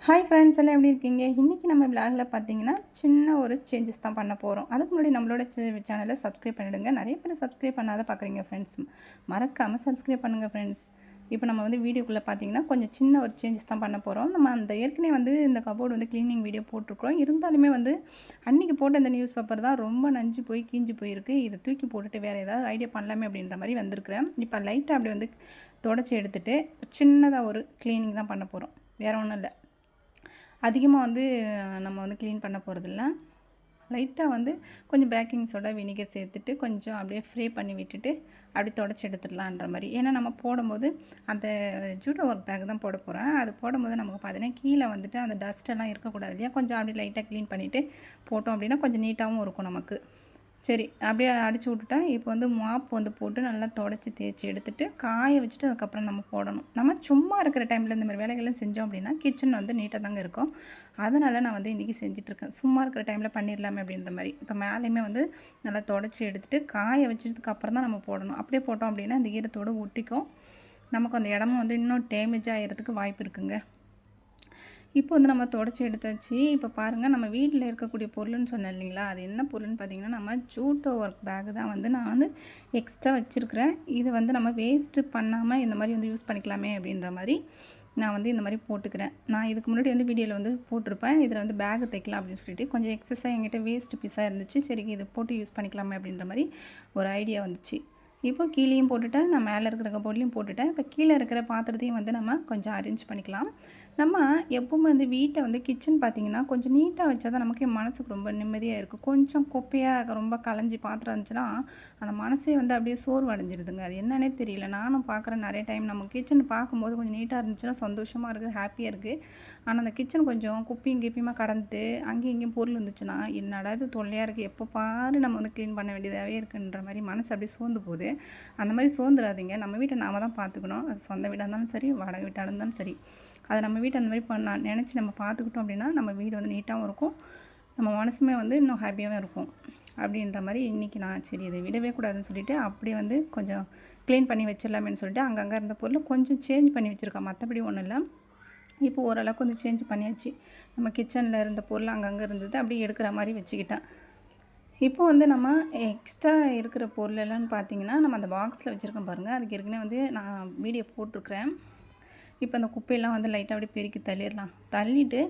Hi friends எல்லாம் எப்படி இருக்கீங்க? இன்றைக்கி நம்ம விலாகில் பார்த்தீங்கன்னா சின்ன ஒரு சேஞ்சஸ் தான் பண்ண போகிறோம். அதுக்கு முன்னாடி நம்மளோட சேனலை சப்ஸ்கிரைப் பண்ணிவிடுங்க. நிறைய பேர் சப்ஸ்கிரைப் பண்ணாத பார்க்குறீங்க ஃப்ரெண்ட்ஸ். மறக்காமல் சப்ஸ்கிரைப் பண்ணுங்கள் ஃப்ரெண்ட்ஸ். இப்போ நம்ம வந்து வீடியோக்குள்ளே பார்த்தீங்கன்னா கொஞ்சம் சின்ன ஒரு சேஞ்சஸ் தான் பண்ண போகிறோம். நம்ம அந்த ஏற்கனவே வந்து இந்த கபோர்டு வந்து க்ளீனிங் வீடியோ போட்டிருக்கிறோம். இருந்தாலுமே வந்து அன்றைக்கி போட்ட இந்த நியூஸ் பேப்பர் தான் ரொம்ப நஞ்சு போய் கீஞ்சு போயிருக்கு. இதை தூக்கி போட்டுட்டு வேறு ஏதாவது ஐடியா பண்ணலாமே அப்படின்ற மாதிரி வந்திருக்கிறேன். இப்போ லைட்டாக அப்படி வந்து தொடச்சி எடுத்துகிட்டு சின்னதாக ஒரு க்ளீனிங் தான் பண்ண போகிறோம். வேறு ஒன்றும் இல்லை. அதிகமாக வந்து நம்ம வந்து க்ளீன் பண்ண போகிறதில்ல. லைட்டாக வந்து கொஞ்சம் பேக்கிங் சோடா வினிகர் சேர்த்துட்டு கொஞ்சம் அப்படியே ஃப்ரை பண்ணி விட்டுட்டு அப்படி தொடச்சி எடுத்துடலான்ற மாதிரி. ஏன்னா நம்ம போடும்போது அந்த ஜூடோ ஒர்க் பேக் தான் போட போகிறேன். அது போடும்போது நமக்கு பார்த்தீங்கன்னா கீழே வந்துட்டு அந்த டஸ்ட்டெல்லாம் இருக்கக்கூடாது இல்லையா? கொஞ்சம் அப்படி லைட்டாக க்ளீன் பண்ணிவிட்டு போட்டோம் அப்படின்னா கொஞ்சம் நீட்டாகவும் இருக்கும் நமக்கு. சரி அப்படியே அடித்து விட்டுட்டா இப்போ வந்து மாப் வந்து போட்டு நல்லா தொடச்சி தேய்ச்சி எடுத்துகிட்டு காய வச்சுட்டு அதுக்கப்புறம் நம்ம போடணும். நம்ம சும்மா இருக்கிற டைமில் இந்த மாதிரி வேலைகள்லாம் செஞ்சோம் அப்படின்னா கிச்சன் வந்து நீட்டாக தாங்க இருக்கும். அதனால் நான் வந்து இன்றைக்கி செஞ்சிட்ருக்கேன். சும்மா இருக்கிற டைமில் பண்ணிடலாமே அப்படின்ற மாதிரி. இப்போ மேலேயுமே வந்து நல்லா தொடச்சி எடுத்துகிட்டு காய வச்சதுக்கப்புறம் தான் நம்ம போடணும். அப்படியே போட்டோம் அப்படின்னா அந்த ஈரத்தோடு ஒட்டிக்கும். நமக்கு அந்த இடமும் வந்து இன்னும் டேமேஜ் ஆகிறதுக்கு வாய்ப்பு இருக்குங்க. இப்போ வந்து நம்ம தொடச்சி எடுத்தாச்சு. இப்போ பாருங்கள், நம்ம வீட்டில் இருக்கக்கூடிய பொருள்னு சொன்னேன் இல்லைங்களா? அது என்ன பொருள்னு பார்த்தீங்கன்னா நம்ம ஜூட்டோ ஒர்க் பேக் தான் வந்து நான் வந்து எக்ஸ்ட்ரா வச்சுருக்கிறேன். இது வந்து நம்ம வேஸ்ட்டு பண்ணாமல் இந்த மாதிரி வந்து யூஸ் பண்ணிக்கலாமே அப்படின்ற மாதிரி நான் வந்து இந்த மாதிரி போட்டுக்கிறேன். நான் இதுக்கு முன்னாடி வந்து வீடியோவில் வந்து போட்டிருப்பேன். இதில் வந்து பேக் தைக்கலாம் அப்படின்னு சொல்லிட்டு கொஞ்சம் எக்ஸஸாக என்கிட்ட வேஸ்ட்டு பீஸாக இருந்துச்சு. சரி இதை போட்டு யூஸ் பண்ணிக்கலாமே அப்படின்ற மாதிரி ஒரு ஐடியா வந்துச்சு. இப்போ கீழேயும் போட்டுட்டேன், நான் மேலே இருக்கிற கபோர்ட்லேயும் போட்டுட்டேன். இப்போ கீழே இருக்கிற பாத்திரத்தையும் வந்து நம்ம கொஞ்சம் அரேஞ்ச் பண்ணிக்கலாம். நம்ம எப்பவுமே வந்து வீட்டை வந்து கிச்சன் பார்த்திங்கன்னா கொஞ்சம் நீட்டாக வச்சா தான் நமக்கு மனசுக்கு ரொம்ப நிம்மதியாக இருக்கும். கொஞ்சம் குப்பையாக ரொம்ப கலைஞ்சி பாத்திரம் இருந்துச்சுன்னா அந்த மனசே வந்து அப்படியே சோர்வு அடைஞ்சிருதுங்க. அது என்னன்னே தெரியல. நானும் பார்க்குறேன் நிறைய டைம் நம்ம கிச்சன் பார்க்கும்போது கொஞ்சம் நீட்டாக இருந்துச்சுன்னா சந்தோஷமாக இருக்குது, ஹாப்பியாக இருக்குது. ஆனால் அந்த கிச்சன் கொஞ்சம் குப்பையும் கிப்பியுமா கடந்துட்டு அங்கேயும் இங்கேயும் பொருள் இருந்துச்சுன்னா என்னடா இது தொல்லையாக இருக்குது, எப்போ பாரு நம்ம வந்து க்ளீன் பண்ண வேண்டியதாகவே இருக்குன்ற மாதிரி மனசு அப்படியே சோர்ந்து போகுது. அந்த மாதிரி சோர்ந்துடாதீங்க. நம்ம வீட்டை நாம தான் பார்த்துக்கணும். அது சொந்த வீடாக இருந்தாலும் சரி, வாடகை வீட்டாக இருந்தாலும் சரி. அதை நம்ம வீட்டை அந்த மாதிரி நினச்சி நம்ம பார்த்துக்கிட்டோம் அப்படின்னா நம்ம வீடு வந்து நீட்டாகவும் இருக்கும், நம்ம மனசுமே வந்து இன்னும் ஹாப்பியாகவும் இருக்கும். அப்படின்ற மாதிரி இன்றைக்கி நான் சரி இதை விடவே கூடாதுன்னு சொல்லிவிட்டு அப்படியே வந்து கொஞ்சம் க்ளீன் பண்ணி வச்சிடலாமேன்னு சொல்லிட்டு அங்கங்கே இருந்த பொருள் கொஞ்சம் சேஞ்ச் பண்ணி வச்சுருக்கேன். மற்றபடி ஒன்றும் இல்லை. இப்போ ஓரளவுக்கு வந்து சேஞ்ச் பண்ணியாச்சு. நம்ம கிச்சனில் இருந்த பொருள் அங்கங்கே இருந்தது அப்படியே எடுக்கிற மாதிரி வச்சுக்கிட்டேன். இப்போ வந்து நம்ம எக்ஸ்ட்ரா இருக்கிற பொருள் எல்லாம்னு பார்த்தீங்கன்னா நம்ம அந்த பாக்ஸில் வச்சுருக்கோம் பாருங்கள். அதுக்கு ஏற்கனவே வந்து நான் வீடியோ போட்டிருக்கிறேன். இப்போ அந்த குப்பையெல்லாம் வந்து லைட்டாக அப்படியே பெருக்கி தள்ளிடலாம். தள்ளிவிட்டு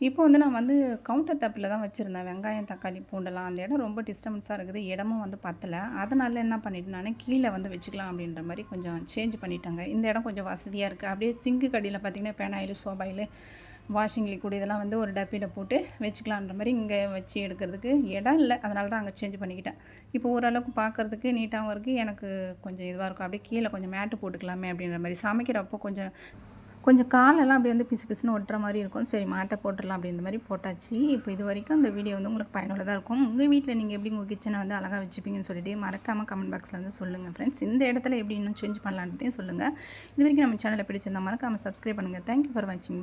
இப்போ வந்து நான் வந்து கவுண்டர் டாப்பில் தான் வச்சுருந்தேன். வெங்காயம், தக்காளி, பூண்டெல்லாம் அந்த இடம் ரொம்ப டிஸ்டர்பன்ஸாக இருக்குது. இடமும் வந்து பத்தலை. அதனால் என்ன பண்ணிவிட்டு நான் கீழே வந்து வச்சுக்கலாம் அப்படின்ற மாதிரி கொஞ்சம் சேஞ்ச் பண்ணிட்டாங்க. இந்த இடம் கொஞ்சம் வசதியாக இருக்குது. அப்படியே சிங்கு கடியில் பார்த்திங்கன்னா பெனாயில், சோபாயில், வாஷிங் லிக்விட் இதெல்லாம் வந்து ஒரு டப்பியில் போட்டு வச்சுக்கலான்ற மாதிரி இங்கே வச்சு எடுக்கிறதுக்கு இடம் இல்லை. அதனால தான் அங்கே சேஞ்ச் பண்ணிக்கிட்டேன். இப்போ ஓரளவுக்கு பார்க்குறதுக்கு நீட்டாகவும் இருக்குது. எனக்கு கொஞ்சம் இதுவாக இருக்கும். அப்படியே கீழே கொஞ்சம் மேட்டு போட்டுக்கலாமே அப்படின்ற மாதிரி. சமைக்கிறப்போ கொஞ்சம் காலெல்லாம் அப்படி வந்து பிசு பிசுன்னு ஒட்டுற மாதிரி இருக்கும். சரி மாட்டை போட்டுடலாம் அப்படின்ற மாதிரி போட்டாச்சு. இப்போ இது வரைக்கும் அந்த வீடியோ வந்து உங்களுக்கு பயனுள்ளதாக இருக்கும். உங்கள் வீட்டில் நீங்கள் எப்படி உங்கள் கிச்சனை வந்து அழகாக வச்சுப்பீங்கன்னு சொல்லிட்டு மறக்காமல் கமெண்ட் பாக்ஸில் வந்து சொல்லுங்கள் ஃப்ரெண்ட்ஸ். இந்த இடத்துல எப்படி இன்னும் சேஞ்ச் பண்ணலான்றதையும் சொல்லுங்கள். இது வரைக்கும் நம்ம சேனலை பிடிச்சிருந்தா மறக்காமல் சப்ஸ்கிரைப் பண்ணுங்கள். தேங்க்யூ ஃபார் வாட்சிங்.